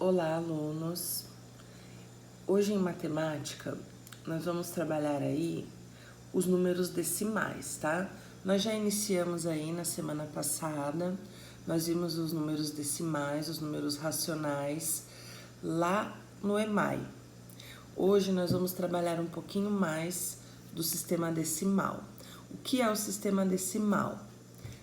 Olá, alunos! Hoje em matemática, nós vamos trabalhar aí os números decimais, tá? Nós já iniciamos aí na semana passada, nós vimos os números decimais, os números racionais, lá no EMAI. Hoje nós vamos trabalhar um pouquinho mais do sistema decimal. O que é o sistema decimal?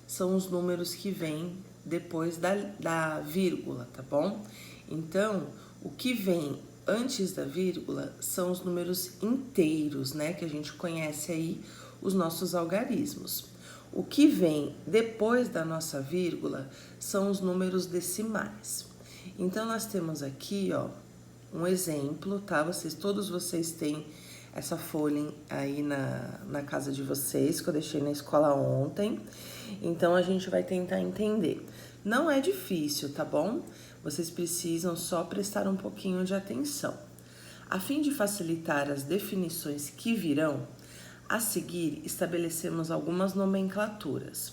São os números que vêm depois da vírgula, tá bom? Então, o que vem antes da vírgula são os números inteiros, né? Que a gente conhece aí os nossos algarismos. O que vem depois da nossa vírgula são os números decimais. Então, nós temos aqui, ó, um exemplo, tá? Todos vocês têm essa folha aí na casa de vocês, que eu deixei na escola ontem. Então, a gente vai tentar entender. Não é difícil, tá bom? Vocês precisam só prestar um pouquinho de atenção. A fim de facilitar as definições que virão, a seguir estabelecemos algumas nomenclaturas.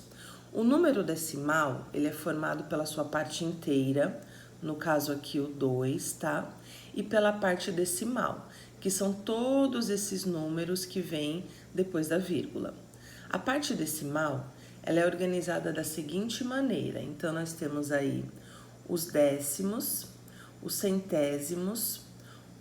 O número decimal, ele é formado pela sua parte inteira, no caso aqui o 2, tá? E pela parte decimal, que são todos esses números que vêm depois da vírgula. A parte decimal, ela é organizada da seguinte maneira. Então, nós temos aí os décimos, os centésimos,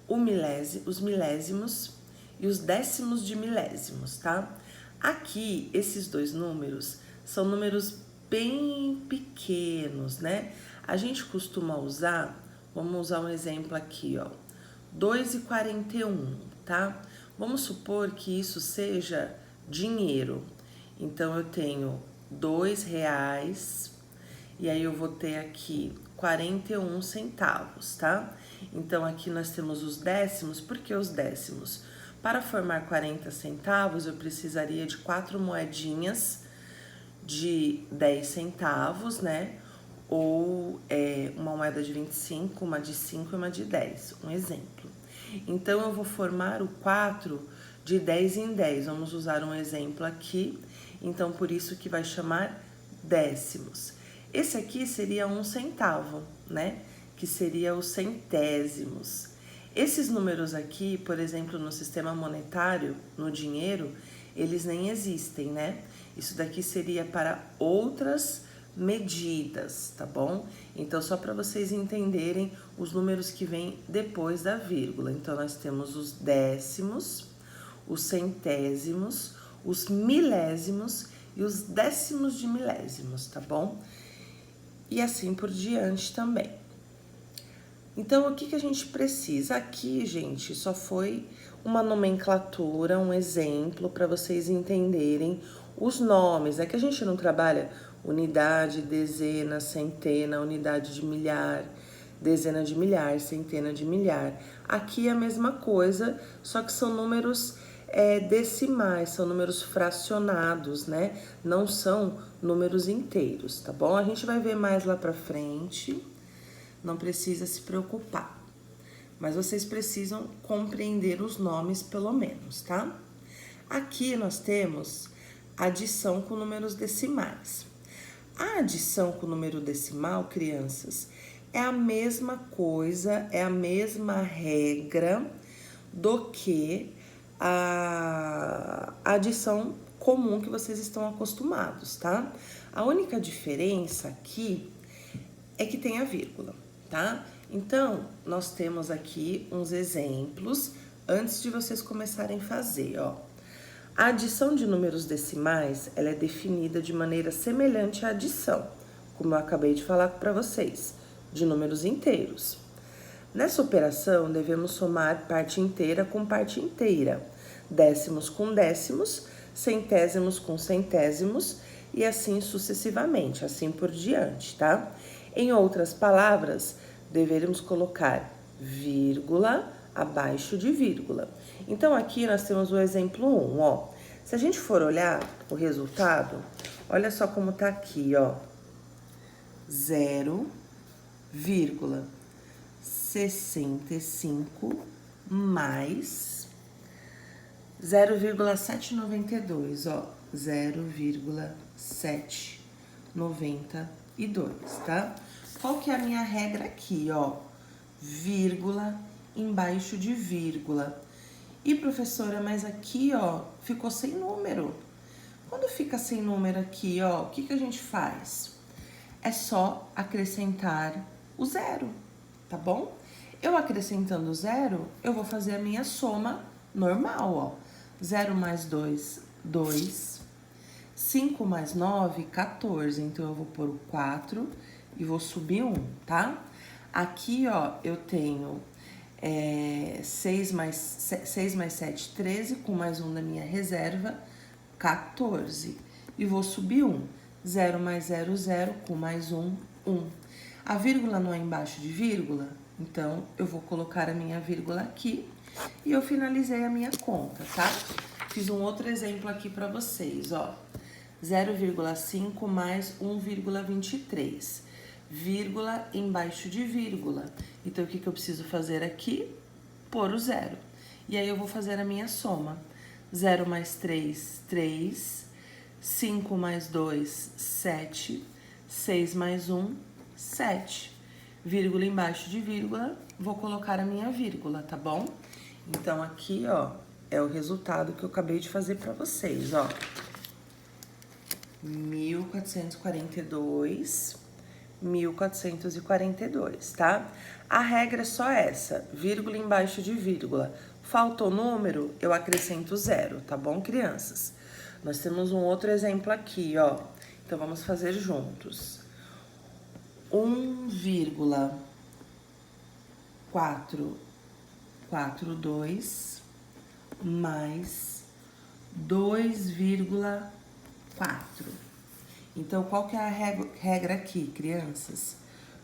os milésimos e os décimos de milésimos, tá? Aqui, esses dois números são números bem pequenos, né? A gente costuma usar, vamos usar um exemplo aqui, ó, 2,41, tá? Vamos supor que isso seja dinheiro. Então, eu tenho R$2, e aí eu vou ter aqui 41 centavos, tá? Então, aqui nós temos os décimos. Por que os décimos? Para formar 40 centavos, eu precisaria de 4 moedinhas de 10 centavos, né? Ou uma moeda de 25, uma de 5 e uma de 10, um exemplo. Então, eu vou formar o 4 de 10 em 10. Vamos usar um exemplo aqui. Então, por isso que vai chamar décimos. Esse aqui seria 1 centavo, né? Que seria os centésimos. Esses números aqui, por exemplo, no sistema monetário, no dinheiro, eles nem existem, né? Isso daqui seria para outras medidas, tá bom? Então, só para vocês entenderem os números que vêm depois da vírgula. Então, nós temos os décimos, os centésimos, os milésimos e os décimos de milésimos, tá bom? E assim por diante também. Então, o que a gente precisa? Aqui, gente, só foi uma nomenclatura, um exemplo para vocês entenderem os nomes. É que a gente não trabalha unidade, dezena, centena, unidade de milhar, dezena de milhar, centena de milhar. Aqui é a mesma coisa, só que são números decimais, são números fracionados, né? Não são números inteiros, tá bom? A gente vai ver mais lá pra frente, não precisa se preocupar. Mas vocês precisam compreender os nomes pelo menos, tá? Aqui nós temos adição com números decimais. A adição com número decimal, crianças, é a mesma coisa, é a mesma regra do que a adição comum que vocês estão acostumados, tá? A única diferença aqui é que tem a vírgula, tá? Então, nós temos aqui uns exemplos antes de vocês começarem a fazer, ó. A adição de números decimais, ela é definida de maneira semelhante à adição, como eu acabei de falar para vocês, de números inteiros. Nessa operação, devemos somar parte inteira com parte inteira, décimos com décimos, centésimos com centésimos e assim sucessivamente, assim por diante, tá? Em outras palavras, deveremos colocar vírgula abaixo de vírgula. Então, aqui nós temos o exemplo 1, ó. Se a gente for olhar o resultado, olha só como tá aqui, ó. 0,65 mais 0,792, ó. 0,792, tá? Qual que é a minha regra aqui, ó? vírgula embaixo de vírgula. E professora, mas aqui, ó, ficou sem número. Quando fica sem número aqui, ó, o que que a gente faz? É só acrescentar o zero, tá bom? Eu acrescentando o zero, eu vou fazer a minha soma normal, ó. 0 mais 2, 2. 5 mais 9, 14. Então, eu vou pôr o 4 e vou subir 1, tá? Aqui, ó, eu tenho 6 mais 7, 13, com mais 1 da minha reserva, 14. E vou subir 1. 0 mais 0, 0, com mais 1, 1. A vírgula não é embaixo de vírgula, então eu vou colocar a minha vírgula aqui e eu finalizei a minha conta, tá? Fiz um outro exemplo aqui para vocês, ó. 0,5 mais 1,23. Vírgula embaixo de vírgula. Então, o que eu preciso fazer aqui? Pôr o zero. E aí, eu vou fazer a minha soma. 0 mais 3, 3. 5 mais 2, 7. 6 mais 1, 7. Vírgula embaixo de vírgula, vou colocar a minha vírgula, tá bom? Então, aqui, ó, é o resultado que eu acabei de fazer pra vocês, ó. 1442, 1442, tá? A regra é só essa, vírgula embaixo de vírgula. Faltou número, eu acrescento zero, tá bom, crianças? Nós temos um outro exemplo aqui, ó. Então, vamos fazer juntos. 1,442 mais 2,4. Então, qual que é a regra aqui, crianças?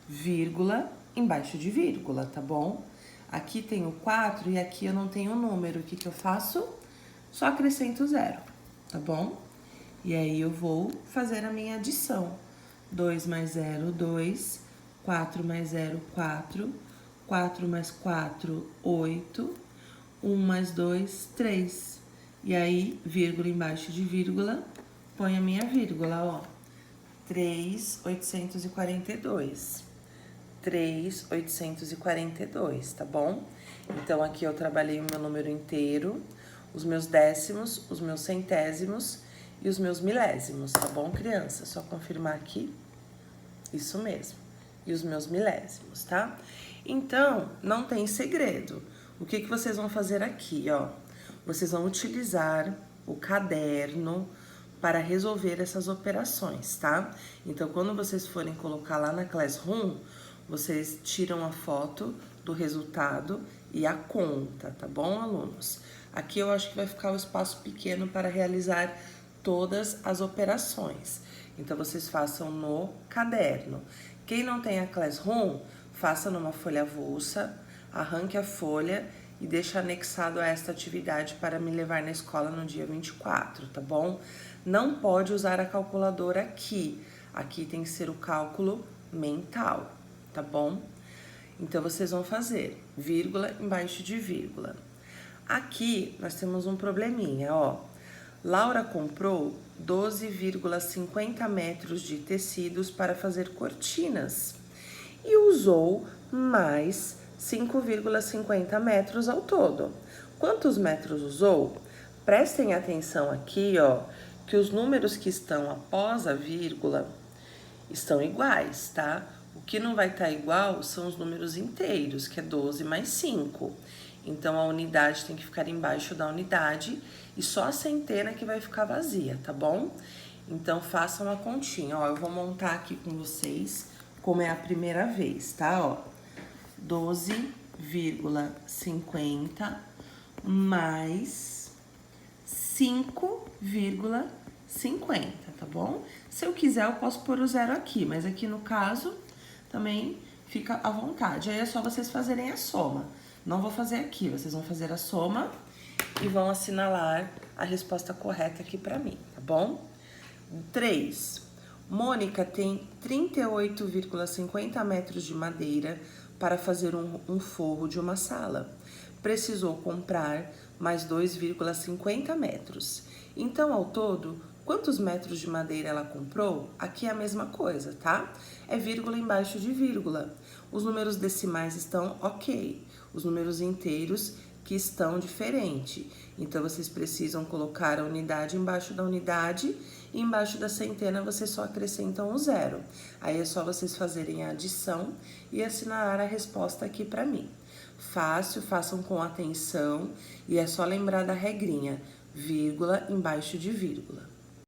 Vírgula embaixo de vírgula, tá bom? Aqui tem o 4 e aqui eu não tenho o número. O que que eu faço? Só acrescento zero, tá bom? E aí, eu vou fazer a minha adição. 2 mais 0, 2. 4 mais 0, 4. 4 mais 4, 8. 1 mais 2, 3. E aí, vírgula embaixo de vírgula, põe a minha vírgula, ó. 3.842. 3.842, tá bom? Então, aqui eu trabalhei o meu número inteiro, os meus décimos, os meus centésimos e os meus milésimos, tá bom, criança? Só confirmar aqui. Isso mesmo. E os meus milésimos, tá? Então, não tem segredo. O que que vocês vão fazer aqui, ó? Vocês vão utilizar o caderno para resolver essas operações, tá? Então, quando vocês forem colocar lá na Classroom, vocês tiram a foto do resultado e a conta, tá bom, alunos? Aqui eu acho que vai ficar o espaço pequeno para realizar todas as operações. Então, vocês façam no caderno. Quem não tem a Classroom, faça numa folha avulsa, arranque a folha e deixe anexado a esta atividade para me levar na escola no dia 24, tá bom? Não pode usar a calculadora aqui. Aqui tem que ser o cálculo mental, tá bom? Então, vocês vão fazer vírgula embaixo de vírgula. Aqui, nós temos um probleminha, ó. Laura comprou 12,50 metros de tecidos para fazer cortinas e usou mais 5,50 metros ao todo. Quantos metros usou? Prestem atenção aqui, ó, que os números que estão após a vírgula estão iguais, tá? O que não vai estar igual são os números inteiros, que é 12 mais 5. Então, a unidade tem que ficar embaixo da unidade e só a centena que vai ficar vazia, tá bom? Então, façam a continha. Ó, eu vou montar aqui com vocês como é a primeira vez, tá? Ó, 12,50 mais 5,50, tá bom? Se eu quiser, eu posso pôr o zero aqui, mas aqui no caso, também fica à vontade. Aí é só vocês fazerem a soma. Não vou fazer aqui, vocês vão fazer a soma e vão assinalar a resposta correta aqui pra mim, tá bom? 3. Mônica tem 38,50 metros de madeira para fazer um forro de uma sala. Precisou comprar mais 2,50 metros. Então, ao todo, Quantos metros de madeira ela comprou? Aqui é a mesma coisa, tá? É vírgula embaixo de vírgula. Os números decimais estão ok. Os números inteiros que estão diferente. Então, vocês precisam colocar a unidade embaixo da unidade e embaixo da centena vocês só acrescentam o zero. Aí é só vocês fazerem a adição e assinalar a resposta aqui para mim. Fácil, façam com atenção e é só lembrar da regrinha, vírgula embaixo de vírgula.